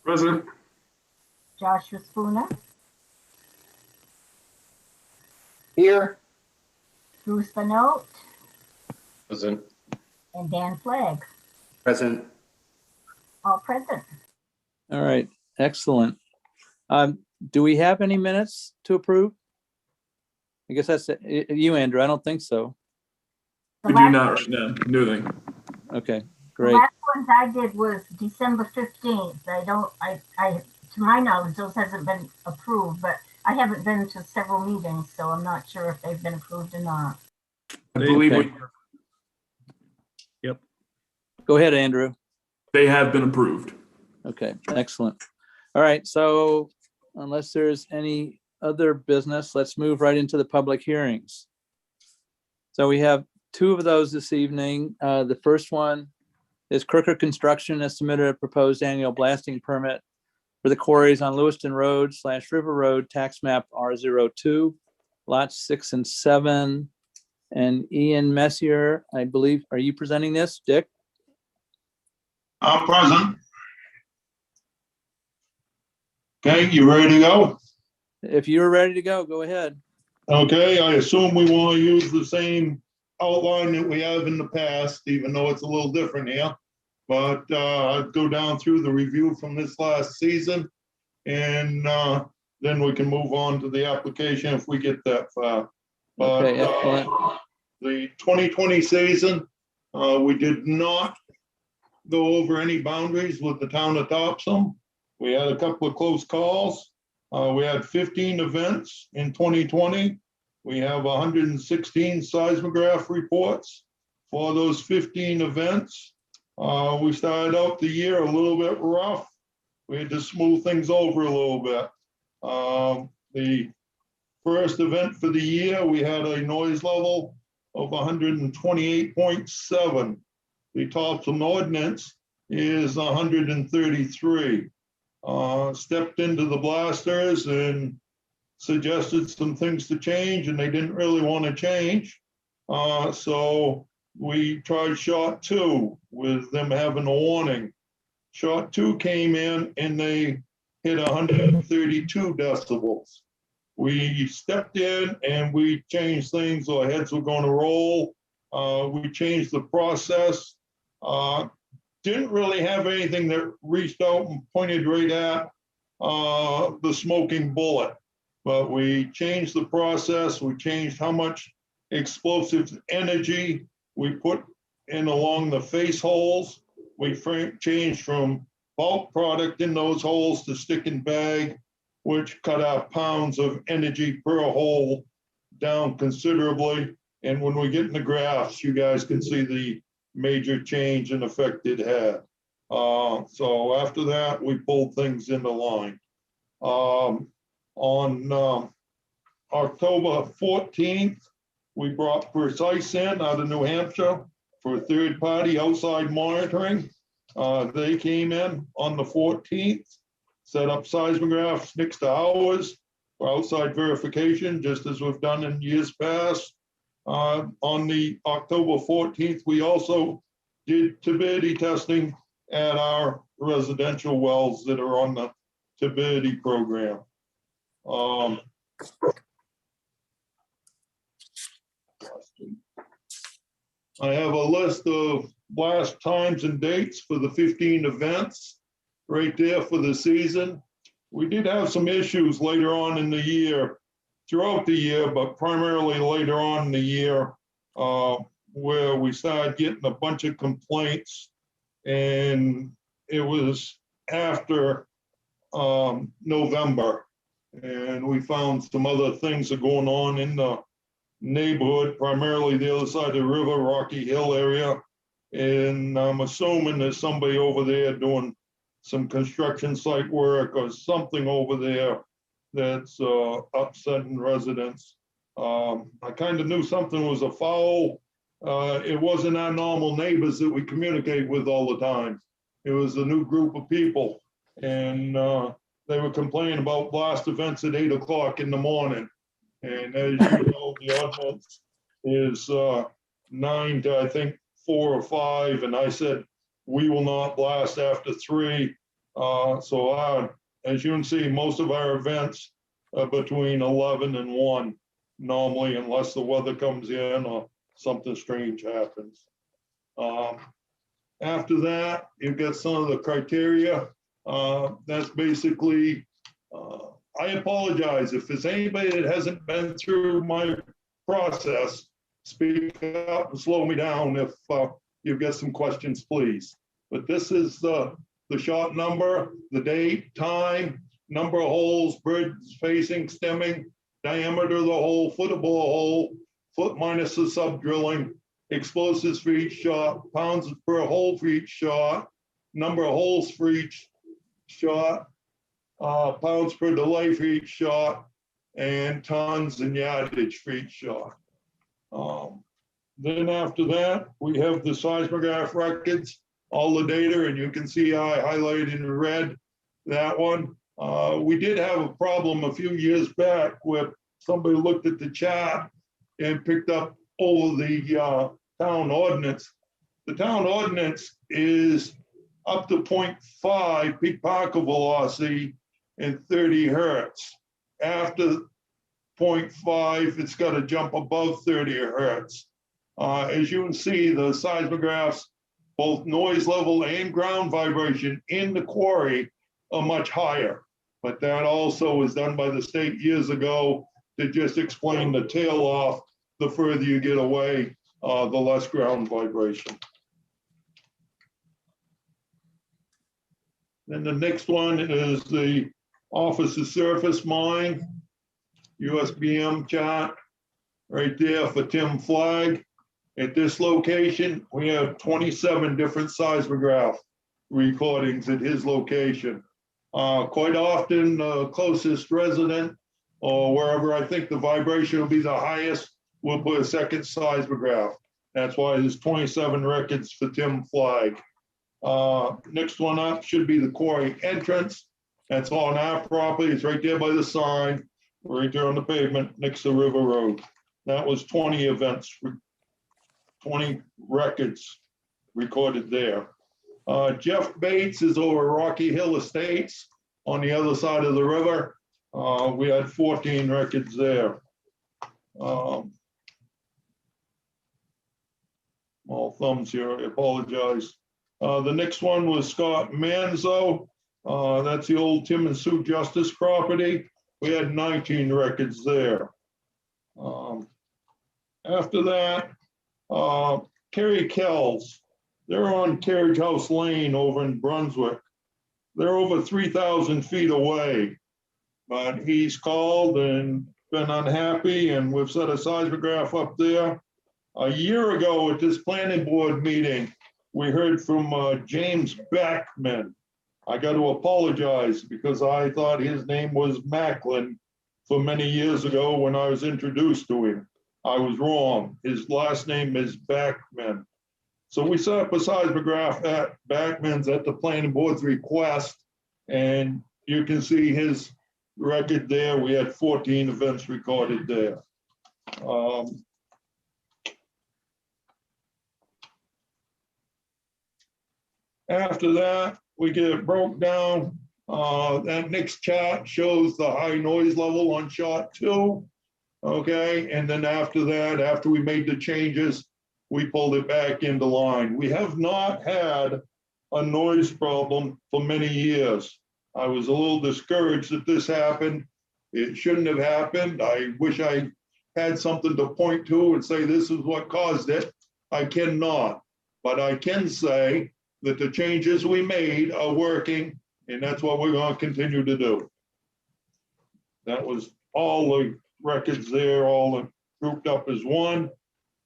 Present. Joshua Spooner, Here. Bruce Benoit, Present. and Dan Flagg, Present. all present. All right, excellent. Do we have any minutes to approve? I guess that's you, Andrew. I don't think so. The We do last- not right now. Nothing. Okay, The great. last ones I did was December 15th. To my knowledge, those hasn't been approved, but I haven't been to several meetings, so I'm not sure if they've been approved or not. I believe Okay. Go ahead, Andrew. they have been approved. Okay, excellent. All right, so unless there's any other business, let's move right into the public hearings. So we have two of those this evening. The first one is Crooker Construction has submitted a proposed annual blasting permit for the quarries on Lewiston Road / River Road, tax map R02, lots 6 and 7. And Ian Messier, I believe, are you presenting this, Dick? I'm present. Okay, you ready to go? If you're ready to go, go ahead. Okay, I assume we want to use the same outline that we have in the past, even though it's a little different here. But I'll go down through the review from this last season, and then we can move on to the application if we get that far. But Okay, excellent. the 2020 season, we did not go over any boundaries with the town of Topsham. We had a couple of close calls. We had 15 events in 2020. We have 116 seismograph reports for those 15 events. We started out the year a little bit rough. We had to smooth things over a little bit. The first event for the year, we had a noise level of 128.7. The Topsham ordinance is 133. Stepped into the blasters and suggested some things to change, and they didn't really want to change. So we tried shot 2 with them having a warning. Shot 2 came in and they hit 132 decibels. We stepped in and we changed things. Our heads were going to roll. We changed the process. Didn't really have anything that reached out and pointed right at the smoking bullet. But we changed the process. We changed how much explosive energy we put in along the face holes. We changed from bulk product in those holes to stick and bag, which cut out pounds of energy per hole down considerably. And when we get in the graphs, you guys can see the major change in effect it had. So after that, we pulled things into line. On October 14th, we brought Precise in out of New Hampshire for third-party outside monitoring. They came in on the 14th, set up seismographs next to ours for outside verification, just as we've done in years past. On the October 14th, we also did turbidity testing at our residential wells that are on the turbidity program. I have a list of blast times and dates for the 15 events right there for the season. We did have some issues later on in the year, throughout the year, but primarily later on in the year, where we started getting a bunch of complaints, and it was after November, and we found some other things are going on in the neighborhood, primarily the other side of the river, Rocky Hill area, and I'm assuming there's somebody over there doing some construction site work or something over there that's upsetting residents. I kind of knew something was afoul. It wasn't our normal neighbors that we communicate with all the time. It was a new group of people, and they were complaining about blast events at 8 o'clock in the morning. And as you know, the ordinance is 9 to, I think, 4 or 5. And I said, we will not blast after 3. So as you can see, most of our events are between 11 and 1 normally, unless the weather comes in or something strange happens. After that, you get some of the criteria. That's basically, I apologize if there's anybody that hasn't been through my process, speak up and slow me down if you've got some questions, please. But this is the shot number, the date, time, number of holes, bridge spacing, stemming, diameter of the hole, foot of borehole, foot minus the sub drilling, explosives for each shot, pounds per hole for each shot, number of holes for each shot, pounds per delay for each shot, and tons and yardage for each shot. Then after that, we have the seismograph records, all the data, and you can see I highlighted in red that one. We did have a problem a few years back where somebody looked at the chart and picked up over the town ordinance. The town ordinance is up to 0.5 peak particle velocity and 30 hertz. After 0.5, it's got to jump above 30 hertz. As you can see, the seismographs, both noise level and ground vibration in the quarry are much higher. But that also was done by the state years ago to just explain the tail off. The further you get away, the less ground vibration. Then the next one is the officer surface mine, USBM chart, right there for Tim Flagg. At this location, we have 27 different seismograph recordings at his location. Quite often, the closest resident or wherever I think the vibration will be the highest, we'll put a second seismograph. That's why there's 27 records for Tim Flagg. Next one up should be the Quarry Entrance. That's on our property. It's right there by the sign, right there on the pavement next to River Road. That was 20 events, 20 records recorded there. Jeff Bates is over Rocky Hill Estates on the other side of the river. We had 14 records there. All thumbs here, I apologize. The next one was Scott Manzo. That's the old Tim and Sue Justice property. We had 19 records there. After that, Kerry Kells, they're on Carriage House Lane over in Brunswick. They're over 3,000 feet away, but he's called and been unhappy, and we've set a seismograph up there. A year ago at this planning board meeting, we heard from James Backman. I got to apologize because I thought his name was Macklin for many years ago when I was introduced to him. I was wrong. His last name is Backman. So we set up a seismograph at Backman's at the planning board's request, and you can see his record there. We had 14 events recorded there. After that, we get it broke down. That next chart shows the high noise level on shot 2. Okay, and then after that, after we made the changes, we pulled it back into line. We have not had a noise problem for many years. I was a little discouraged that this happened. It shouldn't have happened. I wish I had something to point to and say this is what caused it. I cannot, but I can say that the changes we made are working, and that's what we're going to continue to do. That was all the records there, all grouped up as one.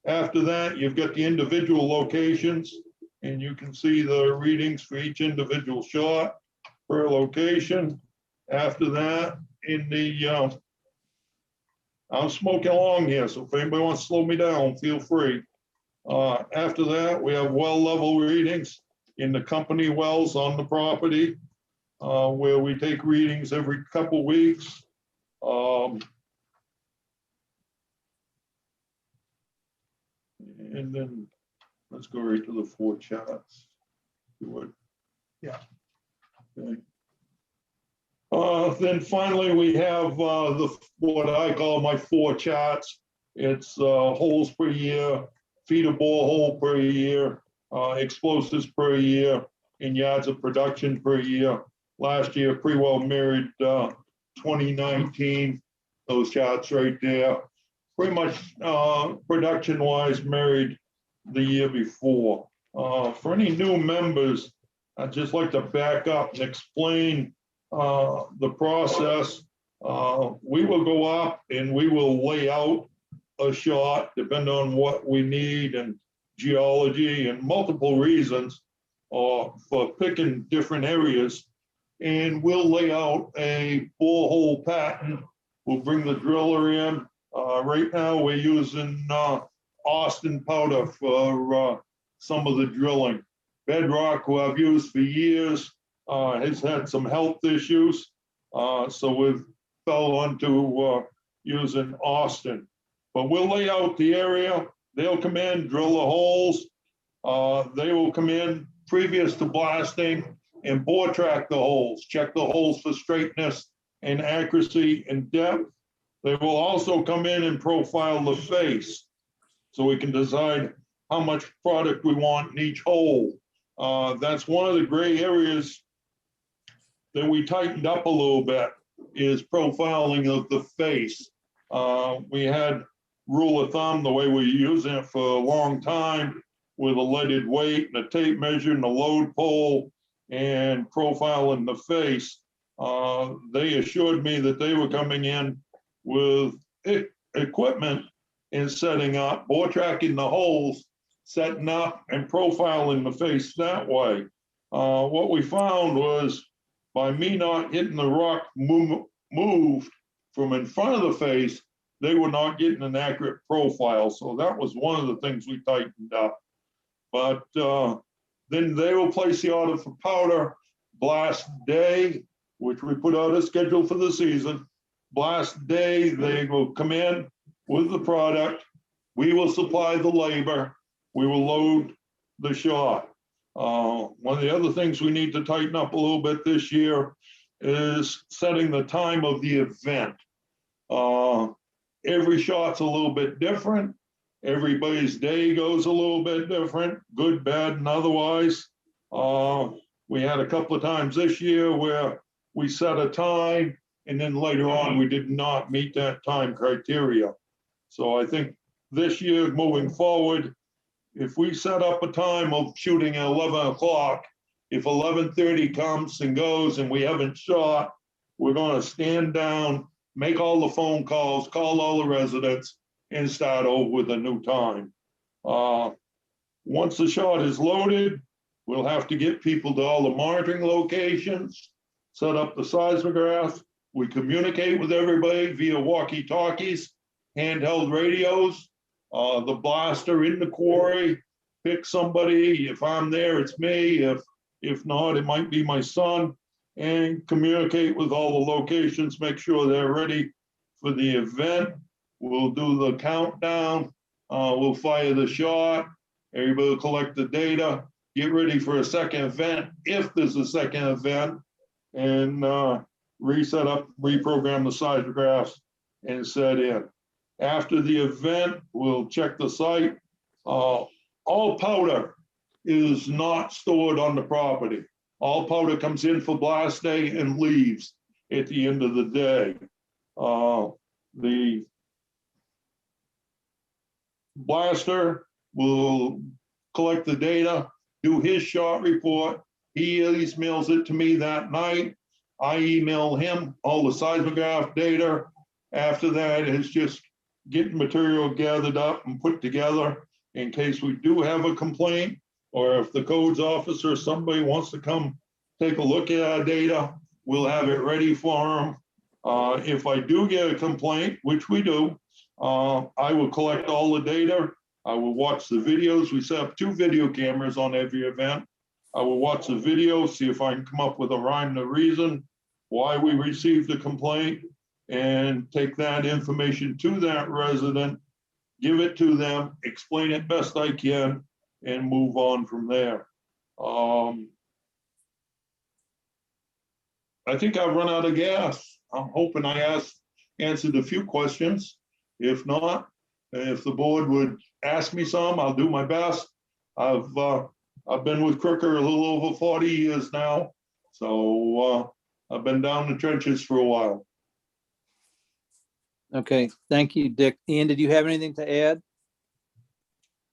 After that, you've got the individual locations, and you can see the readings for each individual shot per location. After that, in the, I'm smoking along here, so if anybody wants to slow me down, feel free. After that, we have well level readings in the company wells on the property, where we take readings every couple weeks. And then let's go right to the 4 charts. You would? Yeah. Okay. Then finally, we have what I call my 4 charts. It's holes per year, feet of borehole per year, explosives per year, and yards of production per year. Last year, pretty well mirrored 2019, those charts right there. Pretty much production-wise mirrored the year before. For any new members, I'd just like to back up and explain the process. We will go up and we will lay out a shot depending on what we need and geology and multiple reasons for picking different areas. And we'll lay out a borehole pattern. We'll bring the driller in. Right now we're using Austin powder for some of the drilling. Bedrock, who I've used for years, has had some health issues. So we've fell onto using Austin. But we'll lay out the area. They'll come in, drill the holes. They will come in previous to blasting and bore track the holes, check the holes for straightness and accuracy and depth. They will also come in and profile the face so we can decide how much product we want in each hole. That's one of the gray areas that we tightened up a little bit, is profiling of the face. We had rule of thumb, the way we're using it for a long time, with a leaded weight and a tape measure and a load pole and profiling the face. They assured me that they were coming in with equipment and setting up, bore tracking the holes, setting up and profiling the face that way. What we found was, by me not hitting the rock moved from in front of the face, they were not getting an accurate profile. So that was one of the things we tightened up. But then they will place the order for powder blast day, which we put out a schedule for the season. Blast day, they will come in with the product. We will supply the labor. We will load the shot. One of the other things we need to tighten up a little bit this year is setting the time of the event. Every shot's a little bit different. Everybody's day goes a little bit different, good, bad, and otherwise. We had a couple of times this year where we set a time and then later on we did not meet that time criteria. So I think this year moving forward, if we set up a time of shooting at 11 o'clock, if 11:30 comes and goes and we haven't shot, we're going to stand down, make all the phone calls, call all the residents, and start over with a new time. Once the shot is loaded, we'll have to get people to all the monitoring locations, set up the seismograph. We communicate with everybody via walkie-talkies, handheld radios. The blaster in the quarry, pick somebody. If I'm there, it's me. If not, it might be my son. And communicate with all the locations, make sure they're ready for the event. We'll do the countdown. We'll fire the shot. Everybody will collect the data, get ready for a second event, if there's a second event, and reset up, reprogram the seismographs and set in. After the event, we'll check the site. All powder is not stored on the property. All powder comes in for blast day and leaves at the end of the day. The blaster will collect the data, do his shot report. He emails it to me that night. I email him all the seismograph data. After that, it's just getting material gathered up and put together in case we do have a complaint, or if the codes officer or somebody wants to come take a look at our data, we'll have it ready for them. If I do get a complaint, which we do, I will collect all the data. I will watch the videos. We set up 2 video cameras on every event. I will watch the video, see if I can come up with a rhyme and a reason why we received a complaint, and take that information to that resident, give it to them, explain it best I can, and move on from there. I think I've run out of gas. I'm hoping I answered a few questions. If not, if the board would ask me some, I'll do my best. I've been with Crooker a little over 40 years now, so I've been down the trenches for a while. Okay, thank you, Dick. Ian, did you have anything to add?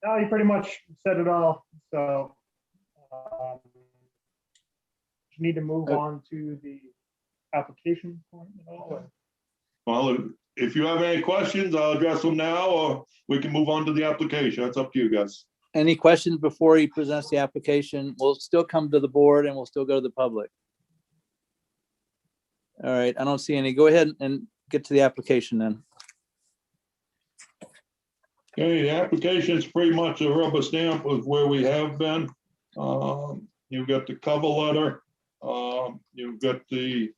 No, you pretty much said it all. So you need to move on to the application point at all. Or? Well, if you have any questions, I'll address them now, or we can move on to the application. It's up to you guys. Any questions before he presents the application? We'll still come to the board and we'll still go to the public. All right, I don't see any. Go ahead and get to the application then. Okay, the application is pretty much a rubber stamp of where we have been. You've got the cover letter. You've got the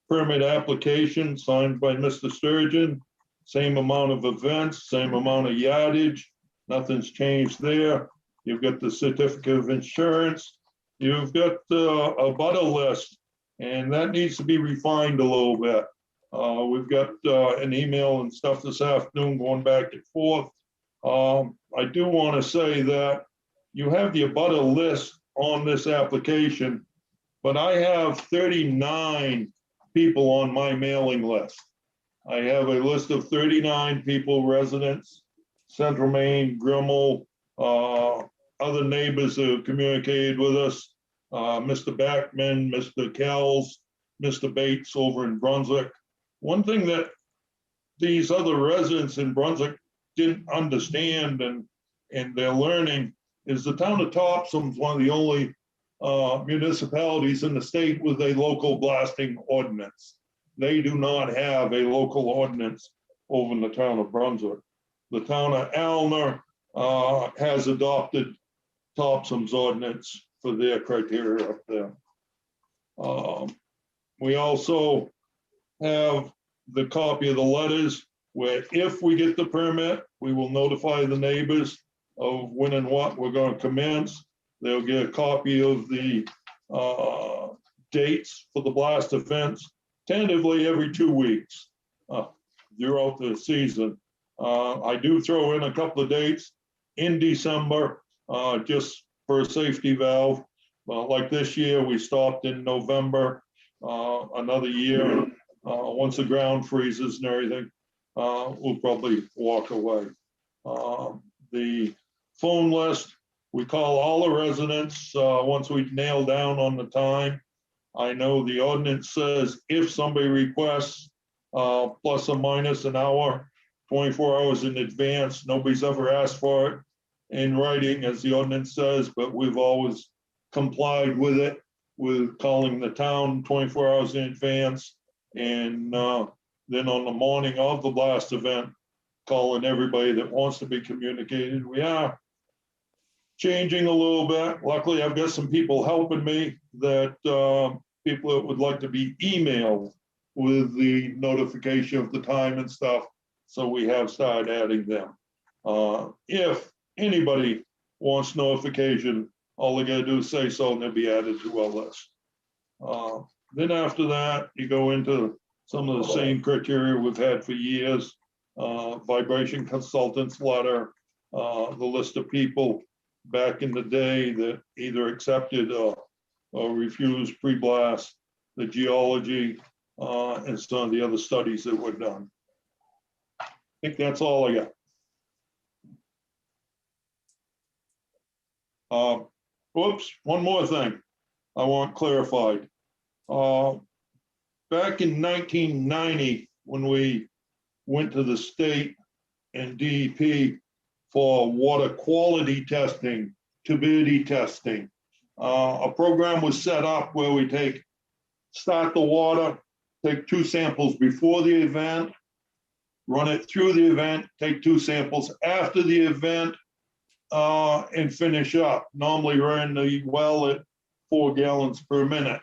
permit application signed by Mr. Sturgeon. Same amount of events, same amount of yardage. Nothing's changed there. You've got the certificate of insurance. You've got a butter list, and that needs to be refined a little bit. We've got an email and stuff this afternoon going back and forth. I do want to say that you have the abutter list on this application, but I have 39 people on my mailing list. I have a list of 39 people, residents, Central Maine, Grimmel, other neighbors who have communicated with us, Mr. Backman, Mr. Kells, Mr. Bates over in Brunswick. One thing that these other residents in Brunswick didn't understand and they're learning is the town of Topsham is one of the only municipalities in the state with a local blasting ordinance. They do not have a local ordinance over in the town of Brunswick. The town of Alner has adopted Topsham's ordinance for their criteria up there. We also have the copy of the letters where if we get the permit, we will notify the neighbors of when and what we're going to commence. They'll get a copy of the dates for the blast events, tentatively every 2 weeks throughout the season. I do throw in a couple of dates in December just for a safety valve. Like this year, we stopped in November. Another year, once the ground freezes and everything, we'll probably walk away. The phone list, we call all the residents once we nail down on the time. I know the ordinance says if somebody requests plus or minus an hour, 24 hours in advance, nobody's ever asked for it in writing as the ordinance says, but we've always complied with it, with calling the town 24 hours in advance. And then on the morning of the blast event, calling everybody that wants to be communicated. We are changing a little bit. Luckily, I've got some people helping me that people that would like to be emailed with the notification of the time and stuff. So we have started adding them. If anybody wants notification, all they gotta do is say so and they'll be added to our list. Then after that, you go into some of the same criteria we've had for years. Vibration consultants letter, the list of people back in the day that either accepted or refused pre-blast, the geology, and some of the other studies that were done. I think that's all I got. Whoops, one more thing I want clarified. Back in 1990, when we went to the state and DEP for water quality testing, turbidity testing, a program was set up where we start the water, take 2 samples before the event, run it through the event, take 2 samples after the event, and finish up. Normally run the well at 4 gallons per minute.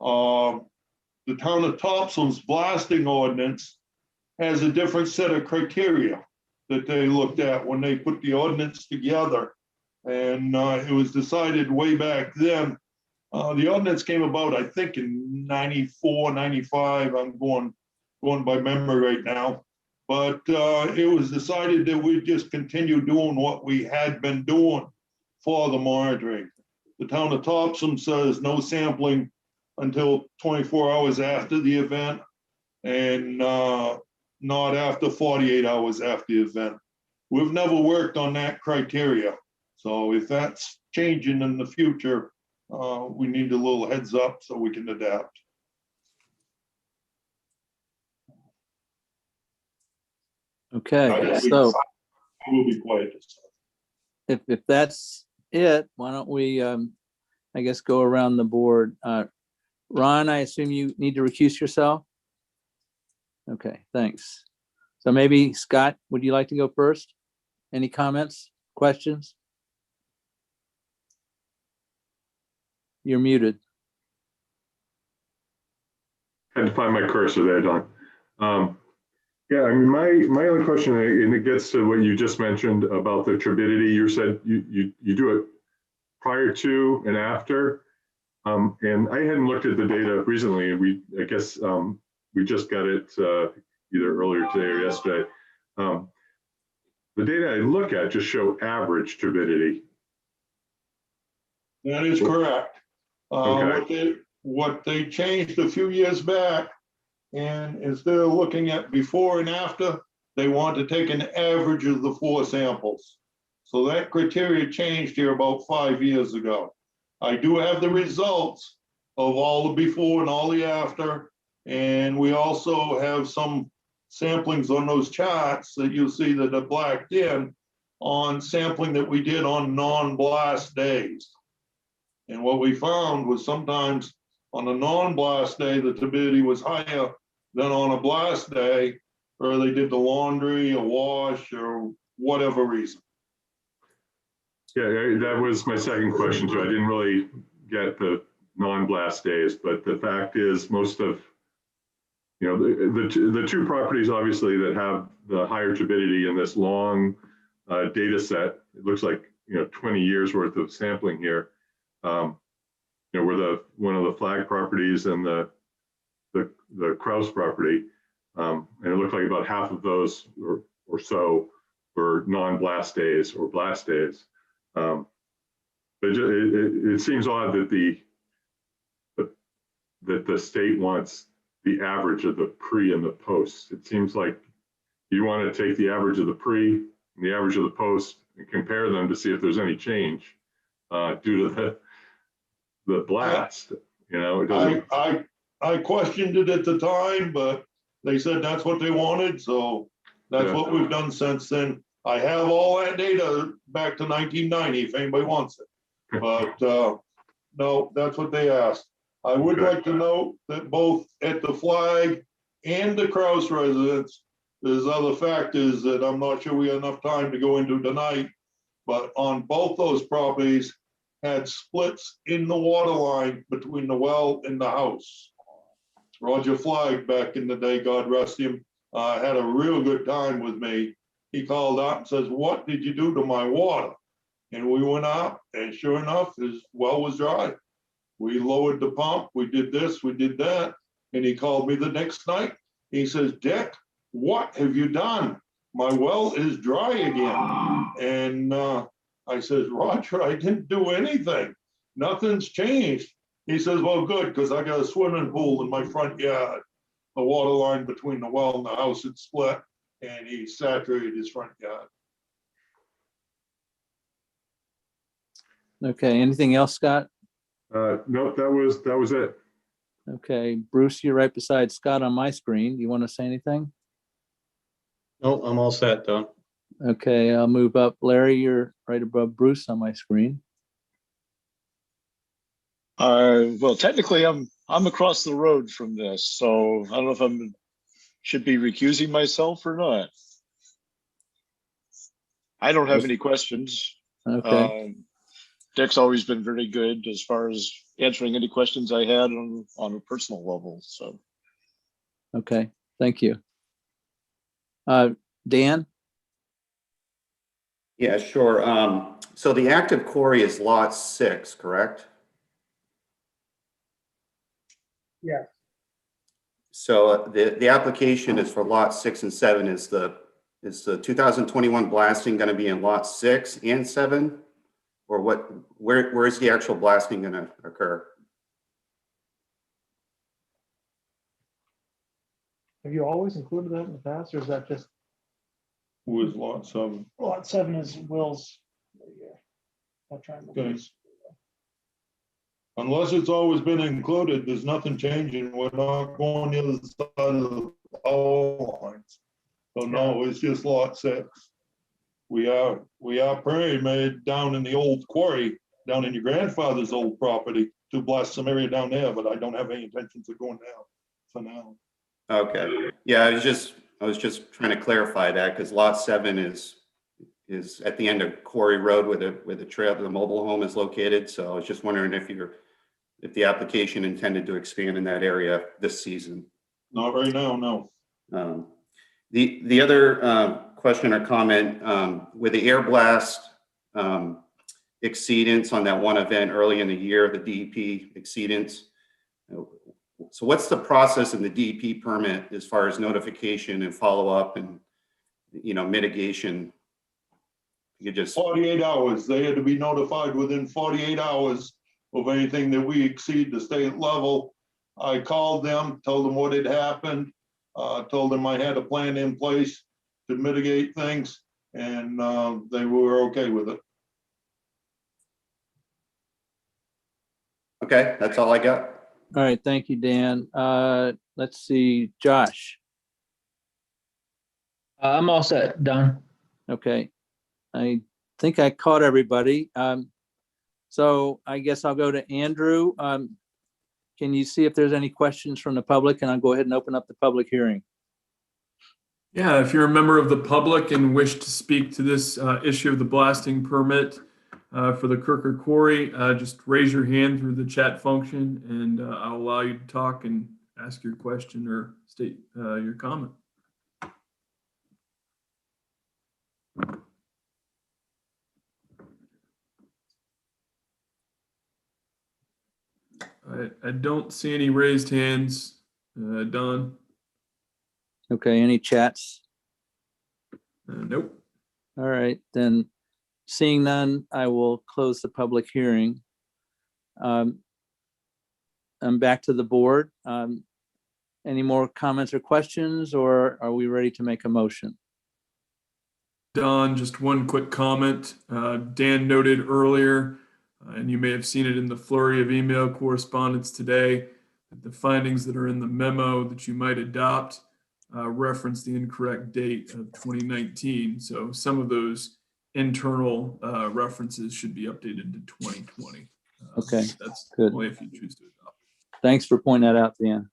The town of Topsham's blasting ordinance has a different set of criteria that they looked at when they put the ordinance together. And it was decided way back then. The ordinance came about, I think, in 94, 95. I'm going by memory right now. But it was decided that we'd just continue doing what we had been doing for the monitoring. The town of Topsham says no sampling until 24 hours after the event, and not after 48 hours after the event. We've never worked on that criteria. So if that's changing in the future, we need a little heads up so we can adapt. Okay, so We'll be quiet this time. if that's it, why don't we, I guess, go around the board. Ron, I assume you need to recuse yourself? Okay, thanks. So maybe Scott, would you like to go first? Any comments, questions? You're muted. Had to find my cursor there, Don. Yeah, I mean, my only question, and it gets to what you just mentioned about the turbidity. You said you do it prior to and after. And I hadn't looked at the data recently, and I guess we just got it either earlier today or yesterday. The data I look at just show average turbidity. That is correct. Okay. What they changed a few years back, and instead of looking at before and after, they want to take an average of the 4 samples. So that criteria changed here about 5 years ago. I do have the results of all the before and all the after, and we also have some samplings on those charts that you'll see that are blacked in on sampling that we did on non-blast days. And what we found was sometimes on a non-blast day, the turbidity was higher than on a blast day, or they did the laundry, a wash, or whatever reason. Yeah, that was my second question too. I didn't really get the non-blast days, but the fact is most of, the two properties obviously that have the higher turbidity in this long data set, it looks like, 20 years worth of sampling here. Were one of the flag properties and the Kraus property, and it looked like about half of those or so were non-blast days or blast days. But it seems odd that the state wants the average of the pre and the post. It seems like you want to take the average of the pre and the average of the post and compare them to see if there's any change due to the blast. It doesn't. I questioned it at the time, but they said that's what they wanted, so that's what we've done since then. I have all that data back to 1990 if anybody wants it, but no, that's what they asked. I would like to note that both at the flag and the Kraus residence, there's other factors that I'm not sure we have enough time to go into tonight, but on both those properties had splits in the water line between the well and the house. Roger Flagg, back in the day, God rest him, had a real good time with me. He called out and says, "What did you do to my water?" And we went out, and sure enough, his well was dry. We lowered the pump, we did this, we did that. And he called me the next night. He says, "Dick, what have you done? My well is dry again." And I says, "Roger, I didn't do anything. Nothing's changed." He says, "Well, good, because I got a swimming pool in my front yard. The water line between the well and the house had split, and he saturated his front yard." Okay, anything else, Scott? No, that was it. Okay, Bruce, you're right beside Scott on my screen. Do you want to say anything? No, I'm all set, Don. Okay, I'll move up. Larry, you're right above Bruce on my screen. Well, technically, I'm across the road from this, so I don't know if should be recusing myself or not. I don't have any questions. Okay, Dick's always been very good as far as answering any questions I had on a personal level. So, okay, thank you. Dan? Yeah, sure. So the active quarry is lot 6, correct? Yeah, So the application is for lot 6 and 7. Is the 2021 blasting going to be in lot 6 and 7? Or where is the actual blasting going to occur? have you always included that in the past, or is that just with lots of, lot 7 is Will's? I'll try and. Okay. Unless it's always been included, there's nothing changing. We're not going the other side of the power lines. So no, it's just lot 6. We are permitted down in the old quarry, down in your grandfather's old property, to blast some area down there, but I don't have any intentions of going there for now. Okay. Yeah, I was just trying to clarify that because lot 7 is at the end of Quarry Road where the trail, the mobile home is located. So I was just wondering if the application intended to expand in that area this season. Not right now, no. The other question or comment, with the air blast exceedance on that one event early in the year, the DEP exceedance. So what's the process in the DEP permit as far as notification and follow-up and, mitigation? You just 48 hours. They had to be notified within 48 hours of anything that we exceed the state level. I called them, told them what had happened, told them I had a plan in place to mitigate things, and they were okay with it. Okay, that's all I got. All right, thank you, Dan. Let's see, Josh. I'm all set, Don. Okay, I think I caught everybody. So I guess I'll go to Andrew. Can you see if there's any questions from the public? And I'll go ahead and open up the public hearing. Yeah, if you're a member of the public and wish to speak to this issue of the blasting permit for the Kirker Quarry, just raise your hand through the chat function and I'll allow you to talk and ask your question or state your comment. I don't see any raised hands, Don. Okay, any chats? Nope. All right, then seeing none, I will close the public hearing. I'm back to the board. Any more comments or questions, or are we ready to make a motion? Don, just one quick comment. Dan noted earlier, and you may have seen it in the flurry of email correspondence today, that the findings that are in the memo that you might adopt reference the incorrect date of 2019. So some of those internal references should be updated to 2020. Okay, that's good. only if you choose to adopt. Thanks for pointing that out, Dan.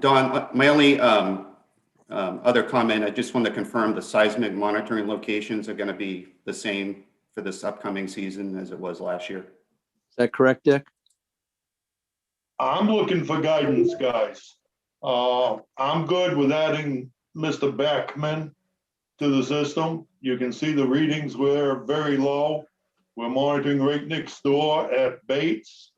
Don, my only other comment, I just want to confirm the seismic monitoring locations are going to be the same for this upcoming season as it was last year. Is that correct, Dick? I'm looking for guidance, guys. I'm good with adding Mr. Beckman to the system. You can see the readings were very low. We're monitoring right next door at Bates.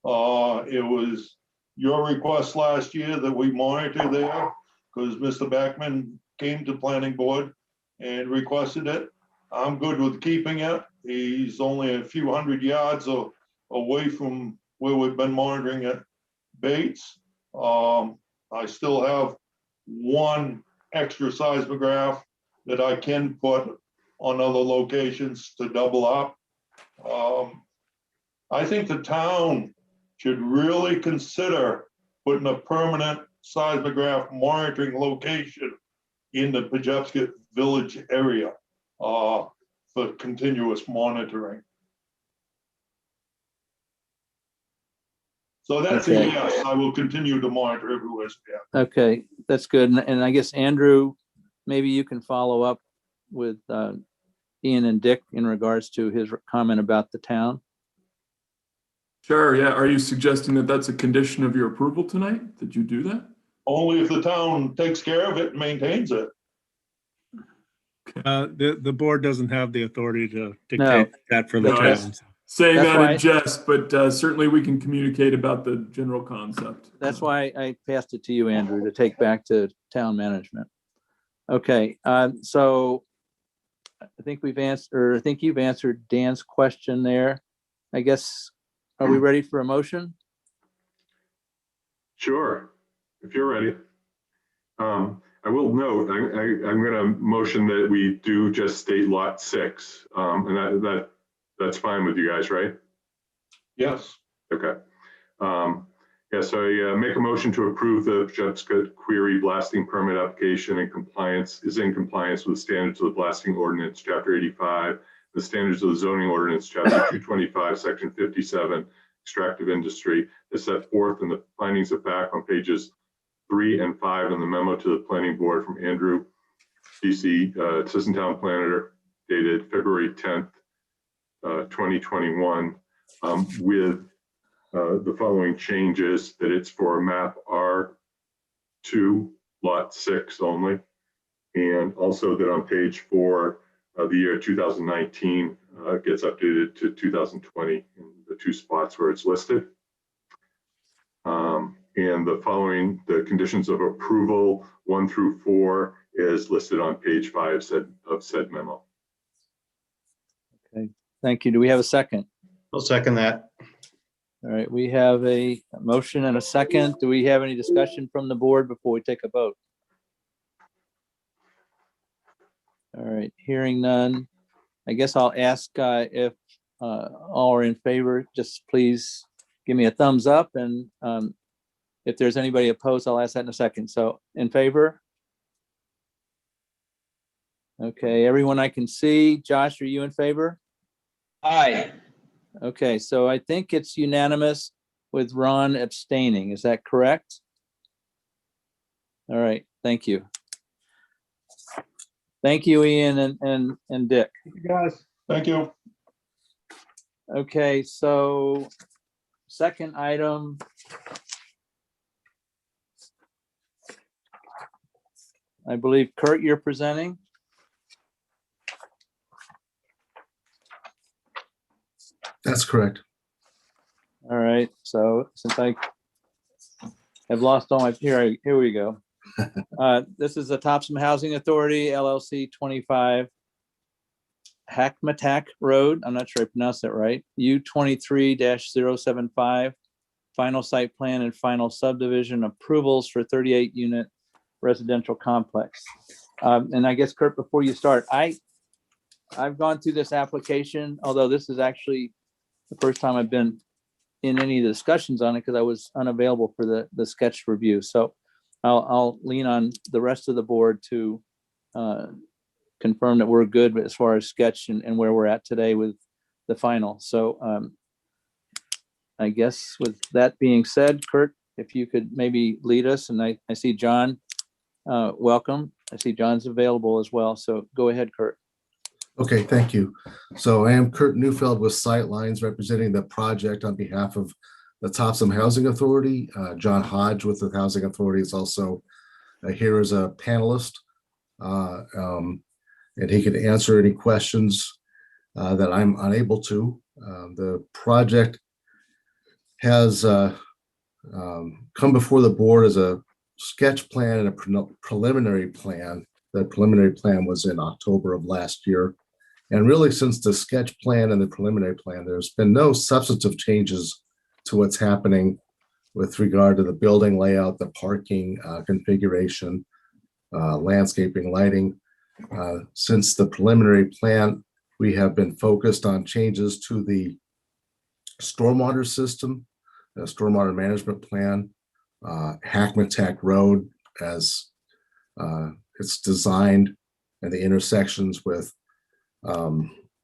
It was your request last year that we monitor there because Mr. Beckman came to planning board and requested it. I'm good with keeping it. He's only a few hundred yards away from where we've been monitoring at Bates. I still have one extra seismograph that I can put on other locations to double up. I think the town should really consider putting a permanent seismograph monitoring location in the Pejepscot Village area for continuous monitoring. So that's Okay. a yes. I will continue to monitor everywhere. Yeah. Okay, that's good. And I guess, Andrew, maybe you can follow up with Ian and Dick in regards to his comment about the town. Sure, yeah. Are you suggesting that that's a condition of your approval tonight? Did you do that? Only if the town takes care of it and maintains it. The board doesn't have the authority to dictate that for the No, town. Saying That's that why- in jest, but certainly we can communicate about the general concept. That's why I passed it to you, Andrew, to take back to town management. Okay, so I think we've answered, or I think you've answered Dan's question there. I guess, are we ready for a motion? Sure, if you're ready. I will note, I'm going to motion that we do just state lot 6, and that's fine with you guys, right? Yes. Okay. Yeah, so I make a motion to approve the Jessica Quarry blasting permit application in compliance with standards of the blasting ordinance, chapter 85, the standards of the zoning ordinance, chapter 225, section 57, extractive industry, is set forth in the findings of fact on pages 3 and 5 in the memo to the planning board from Andrew DC, assistant town planner, dated February 10th, 2021, with the following changes: that it's for map R2, lot 6 only, and also that on page 4, the year 2019 gets updated to 2020 in the 2 spots where it's listed. And the conditions of approval 1 through 4 is listed on page 5 of said memo. Okay, thank you. Do we have a second? I'll second that. All right, we have a motion and a second. Do we have any discussion from the board before we take a vote? All right, hearing none. I guess I'll ask if all are in favor, just please give me a thumbs up, and if there's anybody opposed, I'll ask that in a second. So in favor? Okay, everyone I can see. Josh, are you in favor? Aye. Okay, so I think it's unanimous with Ron abstaining. Is that correct? All right, thank you. Thank you, Ian and Dick. You guys, Thank you. Okay, so second item. I believe Kurt, you're presenting. That's correct. All right, so since I have lost all my, here we go. This is the Topsham Housing Authority, LLC 25 Hackmatack Road. I'm not sure I pronounced that right. U23-075, final site plan and final subdivision approvals for 38 unit residential complex. And I guess, Kurt, before you start, I've gone through this application, although this is actually the first time I've been in any of the discussions on it because I was unavailable for the sketch review. So I'll lean on the rest of the board to confirm that we're good as far as sketch and where we're at today with the final. So I guess with that being said, Kurt, if you could maybe lead us, and I see John, welcome. I see John's available as well. So go ahead, Kurt. Okay, thank you. So I am Kurt Neufeld with Sightlines, representing the project on behalf of the Topsham Housing Authority. John Hodge with the Housing Authority is also here as a panelist, and he can answer any questions that I'm unable to. The project has come before the board as a sketch plan and a preliminary plan. The preliminary plan was in October of last year. And really, since the sketch plan and the preliminary plan, there's been no substantive changes to what's happening with regard to the building layout, the parking configuration, landscaping, lighting. Since the preliminary plan, we have been focused on changes to the stormwater system, the stormwater management plan, Hackmatack Road as it's designed, and the intersections with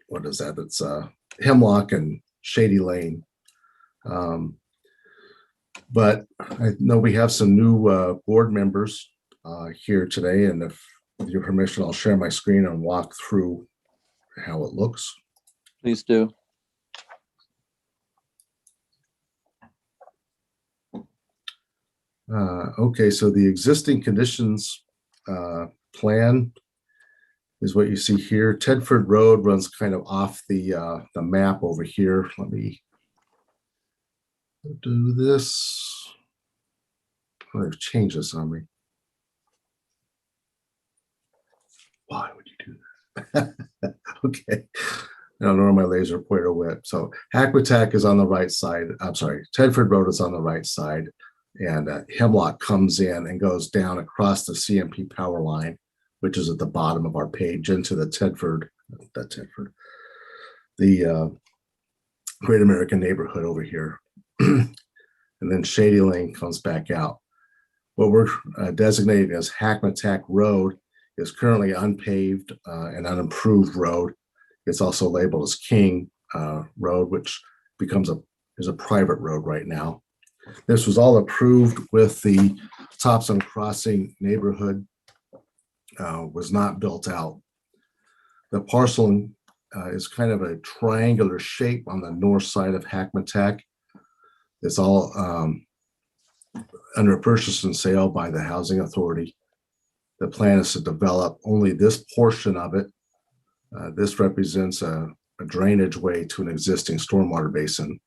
what is that? It's Hemlock and Shady Lane. But I know we have some new board members here today, and if with your permission, I'll share my screen and walk through how it looks. Please do. Okay, so the existing conditions plan is what you see here. Tedford Road runs kind of off the map over here. Let me do this. Oh, they've changed this on me. Why would you do that? Okay. I don't know where my laser pointer went. So Hackmatack is on the right side. I'm sorry, Tedford Road is on the right side. And Hemlock comes in and goes down across the CMP power line, which is at the bottom of our page, into the the Great American Neighborhood over here. And then Shady Lane comes back out. What we're designating as Hackmatack Road is currently unpaved and unimproved road. It's also labeled as King Road, which is a private road right now. This was all approved with the Topsham Crossing neighborhood was not built out. The parcel is kind of a triangular shape on the north side of Hackmatack. It's all under purchase and sale by the Housing Authority. The plan is to develop only this portion of it. This represents a drainage way to an existing stormwater basin.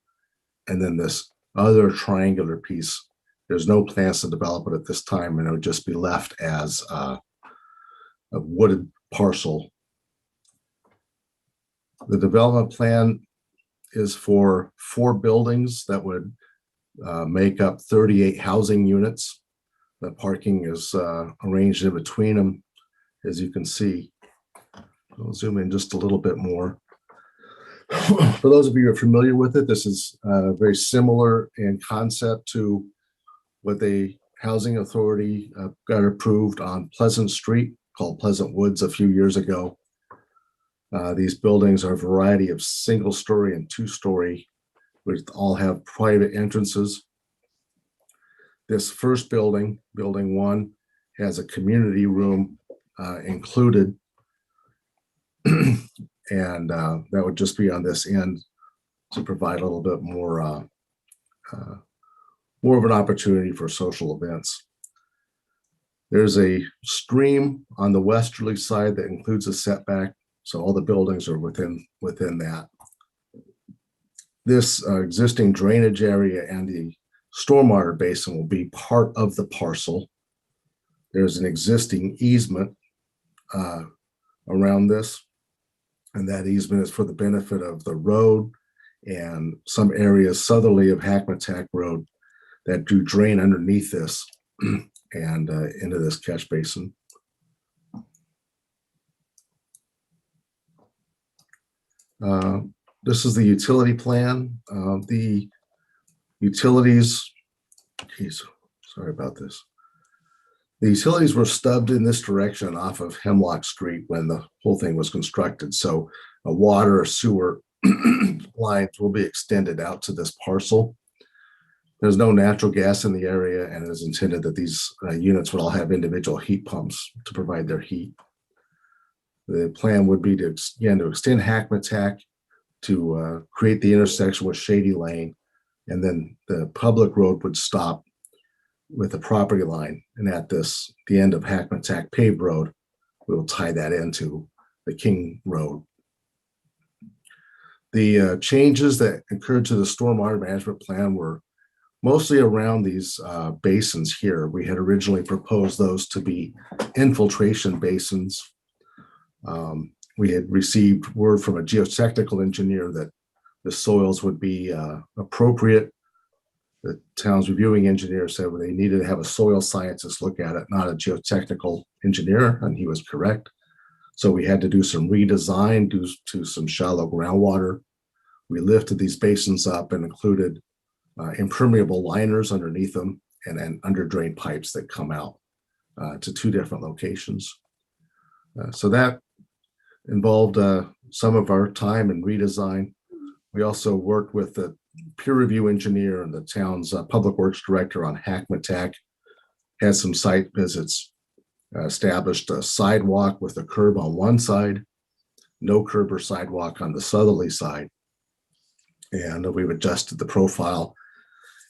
And then this other triangular piece, there's no plans to develop it at this time, and it would just be left as a wooded parcel. The development plan is for 4 buildings that would make up 38 housing units. The parking is arranged in between them, as you can see. I'll zoom in just a little bit more. For those of you who are familiar with it, this is very similar in concept to what the Housing Authority got approved on Pleasant Street, called Pleasant Woods, a few years ago. These buildings are a variety of single-story and 2-story, which all have private entrances. This first building, Building 1, has a community room included. And that would just be on this end to provide a little bit more of an opportunity for social events. There's a stream on the westerly side that includes a setback, so all the buildings are within that. This existing drainage area and the stormwater basin will be part of the parcel. There's an existing easement around this, and that easement is for the benefit of the road and some areas southerly of Hackmatack Road that do drain underneath this and into this catch basin. This is the utility plan. The utilities, geez, sorry about this. The utilities were stubbed in this direction off of Hemlock Street when the whole thing was constructed. So a water or sewer lines will be extended out to this parcel. There's no natural gas in the area, and it is intended that these units would all have individual heat pumps to provide their heat. The plan would be to extend Hackmatack to create the intersection with Shady Lane, and then the public road would stop with the property line. And at the end of Hackmatack paved road, we will tie that into the King Road. The changes that occurred to the stormwater management plan were mostly around these basins here. We had originally proposed those to be infiltration basins. We had received word from a geotechnical engineer that the soils would be appropriate. The town's reviewing engineer said they needed to have a soil scientist look at it, not a geotechnical engineer, and he was correct. So we had to do some redesign due to some shallow groundwater. We lifted these basins up and included impermeable liners underneath them and then under drain pipes that come out to 2 different locations. So that involved some of our time in redesign. We also worked with the peer review engineer and the town's public works director on Hackmatack, had some site visits, established a sidewalk with a curb on one side, no curb or sidewalk on the southerly side. And we've adjusted the profile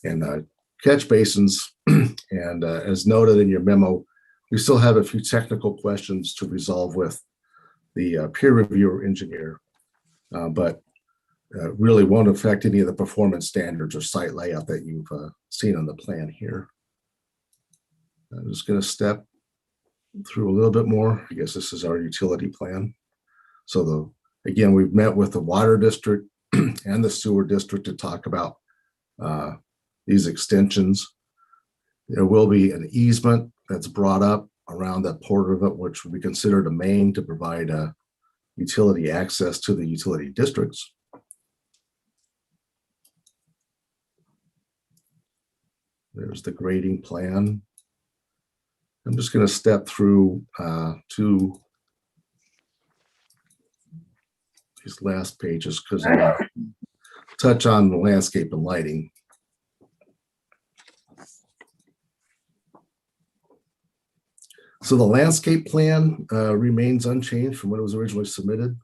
and catch basins. And as noted in your memo, we still have a few technical questions to resolve with the peer reviewer engineer, but really won't affect any of the performance standards or site layout that you've seen on the plan here. I'm just going to step through a little bit more. I guess this is our utility plan. So again, we've met with the water district and the sewer district to talk about these extensions. There will be an easement that's brought up around that portion of it, which would be considered a main to provide utility access to the utility districts. There's the grading plan. I'm just going to step through to these last pages because I touch on the landscape and lighting. So the landscape plan remains unchanged from when it was originally submitted.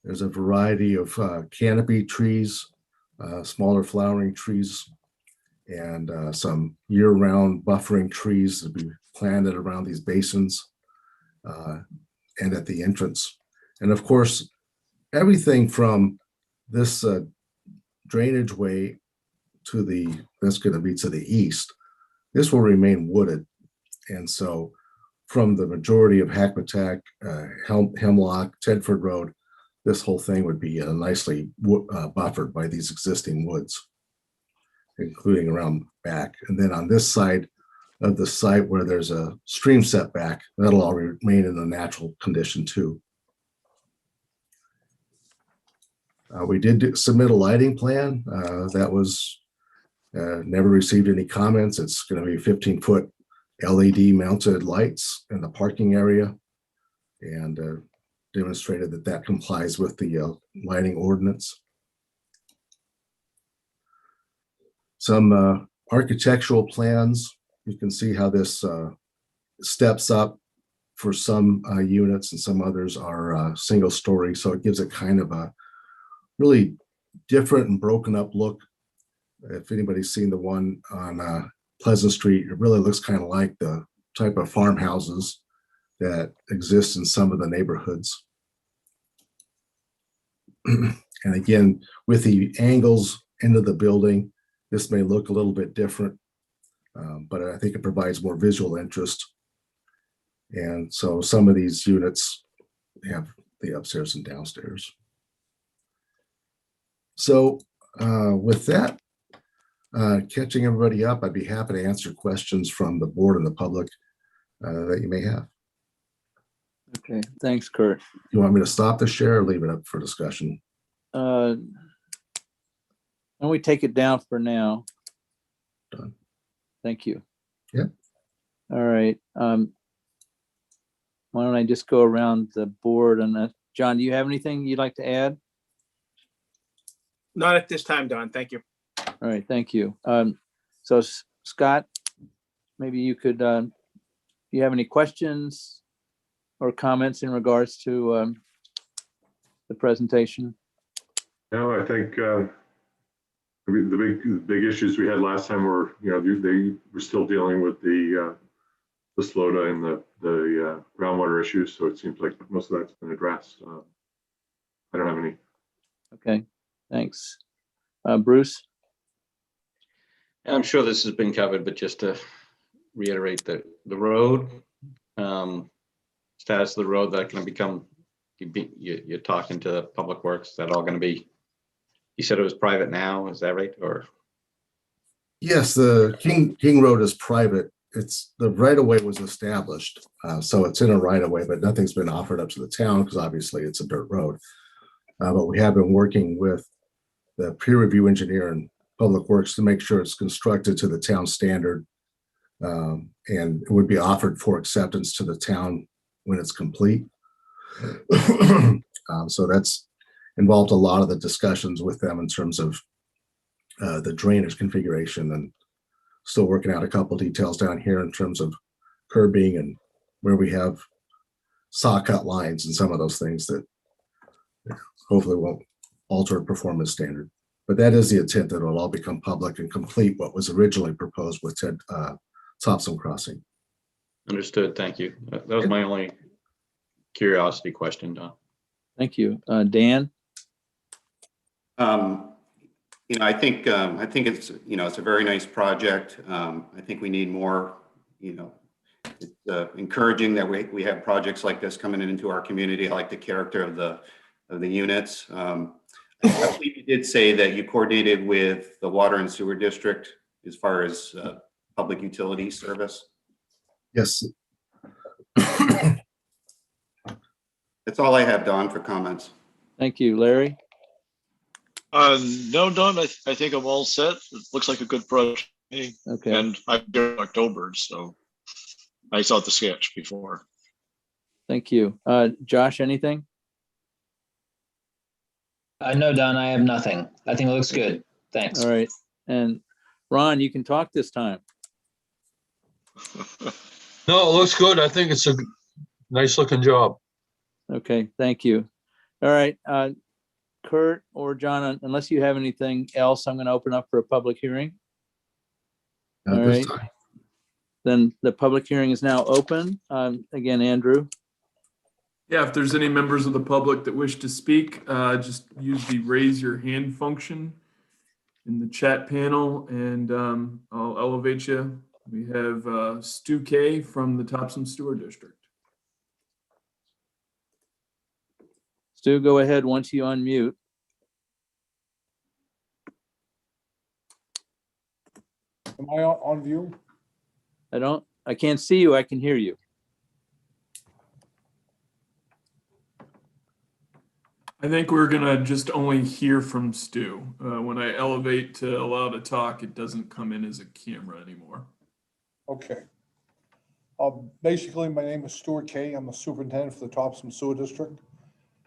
There's a variety of canopy trees, smaller flowering trees, and some year-round buffering trees to be planted around these basins and at the entrance. And of course, everything from this drainage way to that's going to be to the east, this will remain wooded. And so from the majority of Hackmatack, Hemlock, Tedford Road, this whole thing would be nicely buffered by these existing woods, including around back. And then on this side of the site where there's a stream setback, that'll all remain in the natural condition too. We did submit a lighting plan that was never received any comments. It's going to be 15-foot LED mounted lights in the parking area, and demonstrated that complies with the lighting ordinance. Some architectural plans. You can see how this steps up for some units, and some others are single story. So it gives it kind of a really different and broken up look. If anybody's seen the one on Pleasant Street, it really looks kind of like the type of farmhouses that exist in some of the neighborhoods. And again, with the angles into the building, this may look a little bit different, but I think it provides more visual interest. And so some of these units have the upstairs and downstairs. So with that, catching everybody up, I'd be happy to answer questions from the board and the public that you may have. Okay, thanks, Kurt. You want me to stop the share or leave it up for discussion? Why don't we take it down for now? Done. Thank you. Yeah. All right. Why don't I just go around the board and John, do you have anything you'd like to add? Not at this time, Don. Thank you. All right, thank you. So Scott, maybe you could, do you have any questions or comments in regards to the presentation? No, I think I mean, the big issues we had last time were, you know, they were still dealing with the SLOTA and the groundwater issues. So it seems like most of that's been addressed. I don't have any. Okay, thanks. Bruce? I'm sure this has been covered, but just to reiterate the road, status of the road, that going to become, you're talking to Public Works, that all going to be, you said it was private now, is that right? Or Yes, the King Road is private. It's the right of way was established, so it's in a right of way, but nothing's been offered up to the town because obviously it's a dirt road. But we have been working with the peer review engineer and Public Works to make sure it's constructed to the town standard, and it would be offered for acceptance to the town when it's complete. So that's involved a lot of the discussions with them in terms of the drainage configuration, and still working out a couple details down here in terms of curbing and where we have saw cut lines and some of those things that hopefully won't alter performance standard. But that is the intent, that it'll all become public and complete what was originally proposed with Topsham Crossing. understood, thank you. That was my only curiosity question, Don. Thank you. Dan? I think it's, it's a very nice project. I think we need more, it's encouraging that we have projects like this coming into our community. I like the character of the units. I believe you did say that you coordinated with the water and sewer district as far as public utility service. Yes. That's all I have, Don, for comments. Thank you. Larry? No, Don, I think I'm all set. It looks like a good project. Okay. And I'm here in October, so I saw the sketch before. Thank you. Josh, anything? No, Don, I have nothing. I think it looks good. Thanks. All right. And Ron, you can talk this time. No, it looks good. I think it's a nice looking job. Okay, thank you. All right, Kurt or John, unless you have anything else, I'm going to open up for a public hearing. All right. Then the public hearing is now open. Again, Andrew. Yeah, if there's any members of the public that wish to speak, just use the raise your hand function in the chat panel, and I'll elevate you. We have Stu K from the Topsham Sewer District. Stu, go ahead once you unmute. Am I on view? I can't see you. I can hear you. I think we're gonna just only hear from Stu. When I elevate to allow to talk, it doesn't come in as a camera anymore. Okay. Basically, my name is Stuart Kay. I'm the superintendent for the Topsham Sewer District.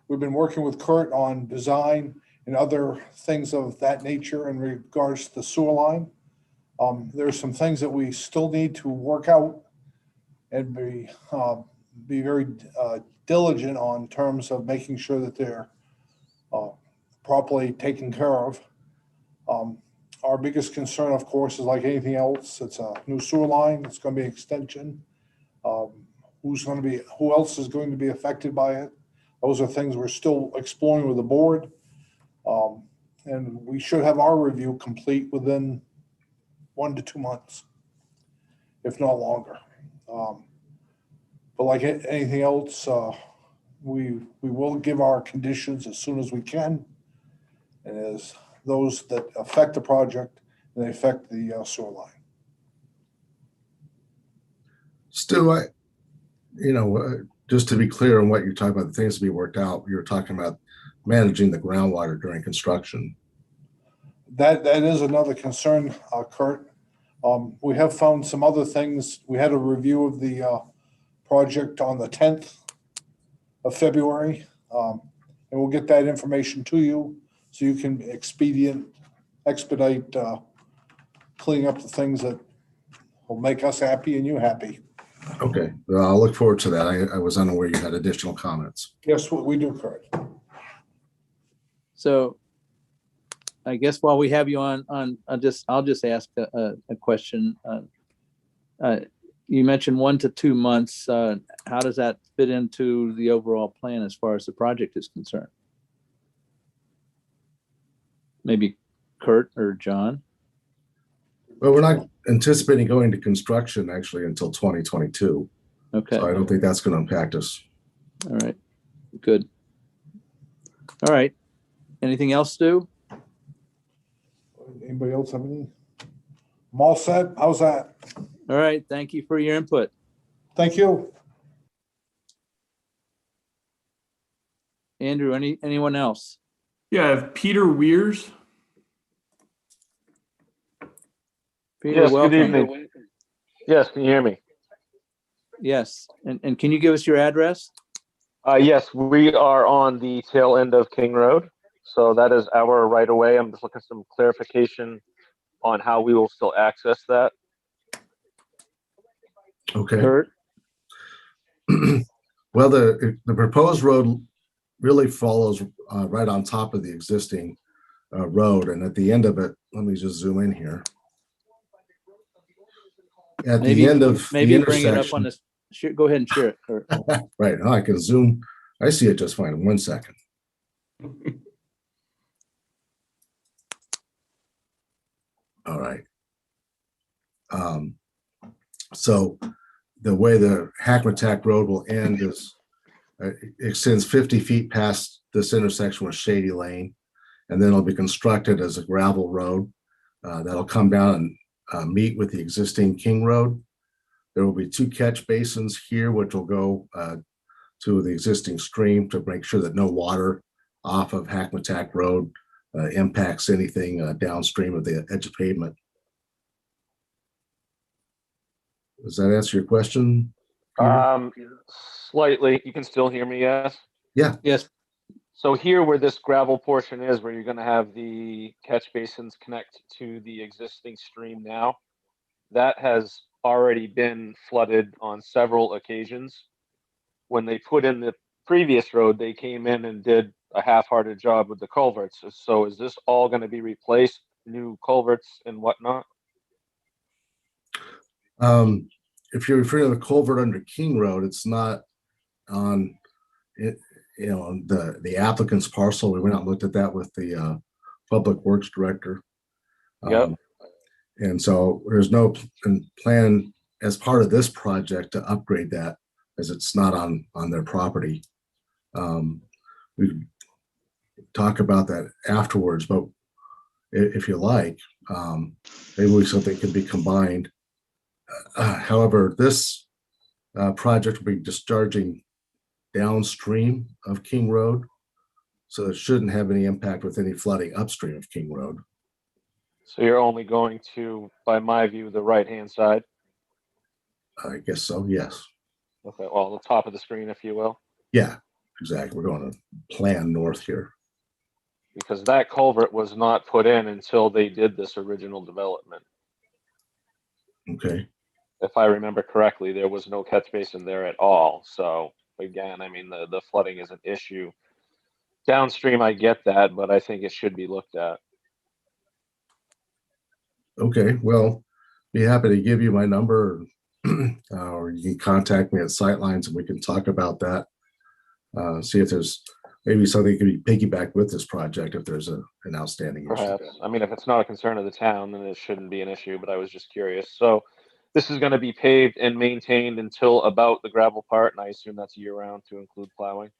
We've been working with Kurt on design and other things of that nature in regards to the sewer line. There's some things that we still need to work out and be very diligent on terms of making sure that they're properly taken care of. Our biggest concern, of course, is like anything else. It's a new sewer line. It's going to be an extension. Who else is going to be affected by it? Those are things we're still exploring with the board. And we should have our review complete within 1 to 2 months, if not longer. But like anything else, we will give our conditions as soon as we can. And as those that affect the project and they affect the sewer line. Stu, just to be clear on what you're talking about, the things to be worked out, you're talking about managing the groundwater during construction. That is another concern, Kurt. We have found some other things. We had a review of the project on the 10th of February, and we'll get that information to you so you can expedite cleaning up the things that will make us happy and you happy. Okay, well, I'll look forward to that. I was unaware you had additional comments. Yes, we do, Kurt. So I guess while we have you on, I'll just ask a question. You mentioned 1 to 2 months. How does that fit into the overall plan as far as the project is concerned? Maybe Kurt or John? Well, we're not anticipating going to construction actually until 2022. Okay. So I don't think that's going to impact us. All right, good. All right. Anything else, Stu? Anybody else have any? I'm all set. How's that? All right. Thank you for your input. Thank you. Andrew, anyone else? Yeah, I have Peter Weirs. Peter, yes, welcome. good evening. Yes, can you hear me? Yes. And can you give us your address? Yes, we are on the tail end of King Road. So that is our right of way. I'm just looking for some clarification on how we will still access that. Okay. Kurt? Well, the proposed road really follows right on top of the existing road. And at the end of it, let me just zoom in here. At the end of the bring it up on intersection, this. Go ahead and share it, Kurt. right. I can zoom I see it just fine. 1 second. All right. So the way the Hackmatack Road will end is it extends 50 feet past this intersection with Shady Lane, and then it'll be constructed as a gravel road that'll come down and meet with the existing King Road. There will be 2 catch basins here, which will go to the existing stream to make sure that no water off of Hackmatack Road impacts anything downstream of the edge of pavement. Does that answer your question, Peter? Slightly. You can still hear me, yes? Yeah. Yes. So here where this gravel portion is, where you're gonna have the catch basins connect to the existing stream now, that has already been flooded on several occasions. When they put in the previous road, they came in and did a half-hearted job with the culverts. So is this all gonna be replaced, new culverts and whatnot? If you're referring to the culvert under King Road, it's not on it, the applicant's parcel. We went out and looked at that with the Public Works Director. Yep. And so there's no plan as part of this project to upgrade that, as it's not on their property. We talk about that afterwards, but if you like, maybe something can be combined. However, this project will be discharging downstream of King Road, so it shouldn't have any impact with any flooding upstream of King Road. So you're only going to, by my view, the right-hand side? I guess so, yes. Okay, well, the top of the screen, if you will. Yeah, exactly. We're going to plan north here. Because that culvert was not put in until they did this original development. Okay. If I remember correctly, there was no catch basin there at all. So again, I mean, the flooding is an issue. Downstream, I get that, but I think it should be looked at. Okay, well, be happy to give you my number, or you can contact me at Sightlines and we can talk about that. See if there's maybe something that could be piggybacked with this project if there's an outstanding issue. Perhaps. I mean, if it's not a concern of the town, then it shouldn't be an issue, but I was just curious. So this is going to be paved and maintained until about the gravel part, and I assume that's year-round to include plowing?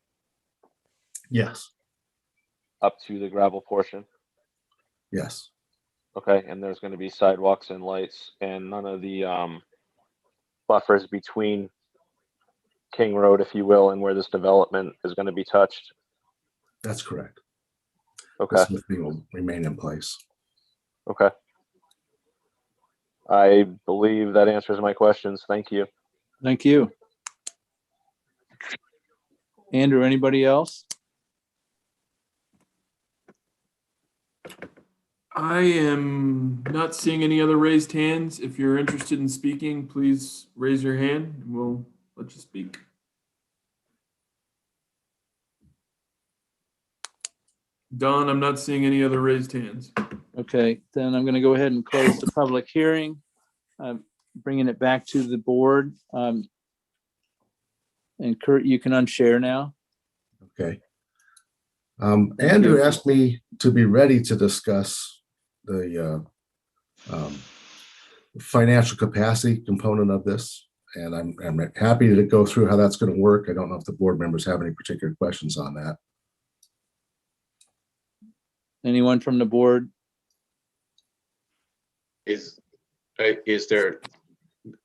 Yes. Up to the gravel portion? Yes. Okay, and there's going to be sidewalks and lights and none of the buffers between King Road, if you will, and where this development is going to be touched? That's correct. Okay. This thing will remain in place. Okay. I believe that answers my questions. Thank you. Thank you. Andrew, anybody else? I am not seeing any other raised hands. If you're interested in speaking, please raise your hand and we'll let you speak. Don, I'm not seeing any other raised hands. Okay, then I'm going to go ahead and close the public hearing. Bringing it back to the board. And Kurt, you can unshare now. Okay. Andrew asked me to be ready to discuss the financial capacity component of this, and I'm happy to go through how that's going to work. I don't know if the board members have any particular questions on that. Anyone from the board? Is there,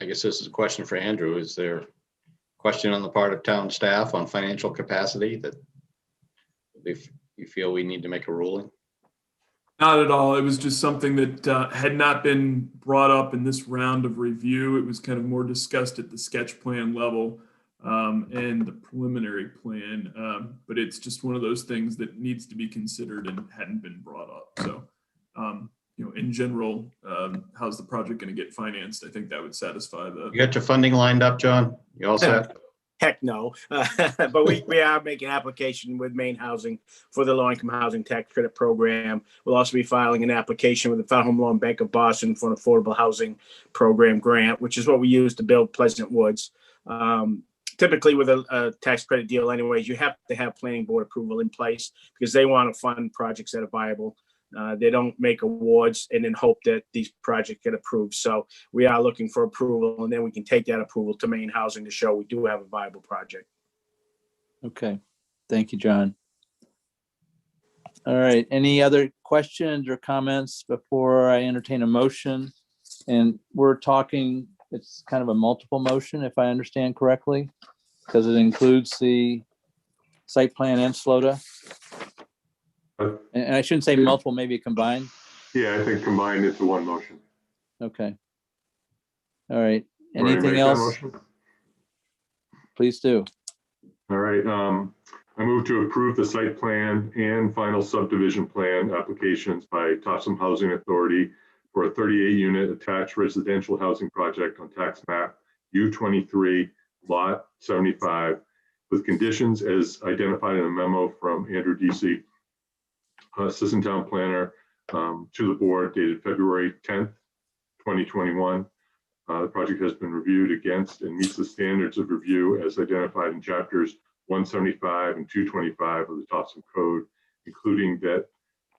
I guess this is a question for Andrew, is there a question on the part of town staff on financial capacity that if you feel we need to make a ruling? Not at all. It was just something that had not been brought up in this round of review. It was kind of more discussed at the sketch plan level and the preliminary plan. But it's just one of those things that needs to be considered and hadn't been brought up. So, in general, how's the project going to get financed? I think that would satisfy the. You got your funding lined up, John? You all set? Heck no. But we are making application with Maine Housing for the low-income housing tax credit program. We'll also be filing an application with the Federal Home Loan Bank of Boston for an affordable housing program grant, which is what we use to build Pleasant Woods. typically with a tax credit deal anyways, you have to have planning board approval in place because they want to fund projects that are viable. They don't make awards and then hope that these projects get approved. So we are looking for approval, and then we can take that approval to Maine Housing to show we do have a viable project. Okay, thank you, John. All right, any other questions or comments before I entertain a motion? And we're talking, it's kind of a multiple motion, if I understand correctly, because it includes the site plan and SLOTA. And I shouldn't say multiple, maybe combined. Yeah, I think combined into one motion. Okay. All right, You want me to anything make that else? motion? Please do. All right, I move to approve the site plan and final subdivision plan applications by Topsham Housing Authority for a 38-unit attached residential housing project on tax map U23, lot 75, with conditions as identified in a memo from Andrew Deasy, Assistant Town Planner, to the board dated February 10th, 2021. The project has been reviewed against and meets the standards of review as identified in chapters 175 and 225 of the Topsham Code, including that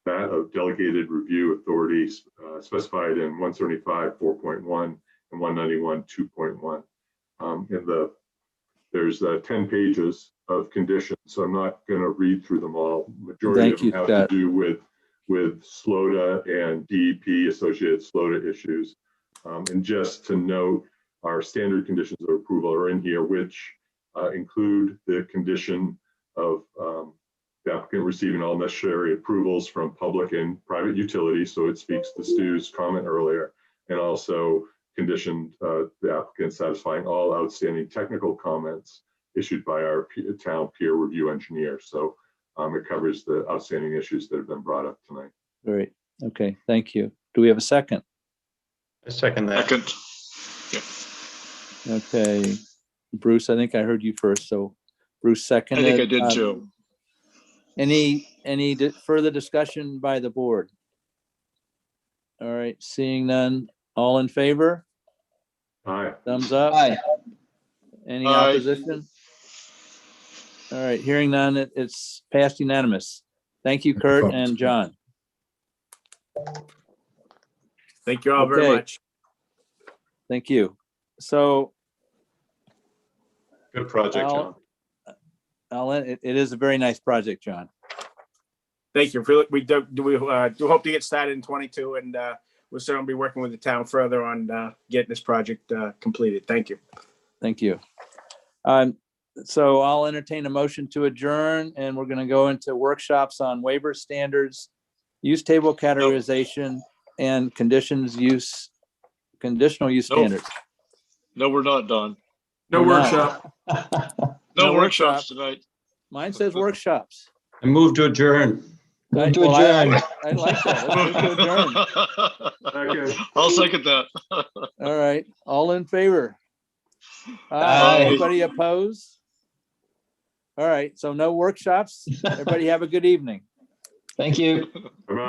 of delegated review authorities specified in 175 4.1 and 191 2.1. There's 10 pages of conditions, so I'm not going to read through them all. Majority of them have to do with SLOTA and DEP associated SLOTA issues. And just to note, our standard conditions of approval are in here, which include the condition of the applicant receiving all necessary approvals from public and private utilities. So it speaks to Stu's comment earlier, and also conditioned the applicant satisfying all outstanding technical comments issued by our town peer review engineer. So it covers the outstanding issues that have been brought up tonight. Great. Okay, thank you. Do we have a second? I second that. Okay, Bruce, I think I heard you first. So Bruce seconded. I think I did too. Any further discussion by the board? All right, seeing none, all in favor? Aye. Thumbs up? Aye. Any Aye. opposition? All right, hearing none, it's passed unanimous. Thank you, Kurt and John. Thank you all very Okay. much. Thank you. So Good project, John. it is a very nice project, John. Thank you. We do hope to get started in 22, and we'll certainly be working with the town further on getting this project completed. Thank you. Thank you. So I'll entertain a motion to adjourn, and we're going to go into workshops on waiver standards, use table categorization, and conditional use standards. No, we're not, Don. No We're not. workshop. No No workshops tonight. Mine says workshops. I move to adjourn. Move to Well, adjourn. I like that. Let's move to adjourn. Okay. I'll second that. All right, all in favor? Aye. Anybody opposed? All right, so no workshops. Everybody have a good evening. Thank you. Bye-bye.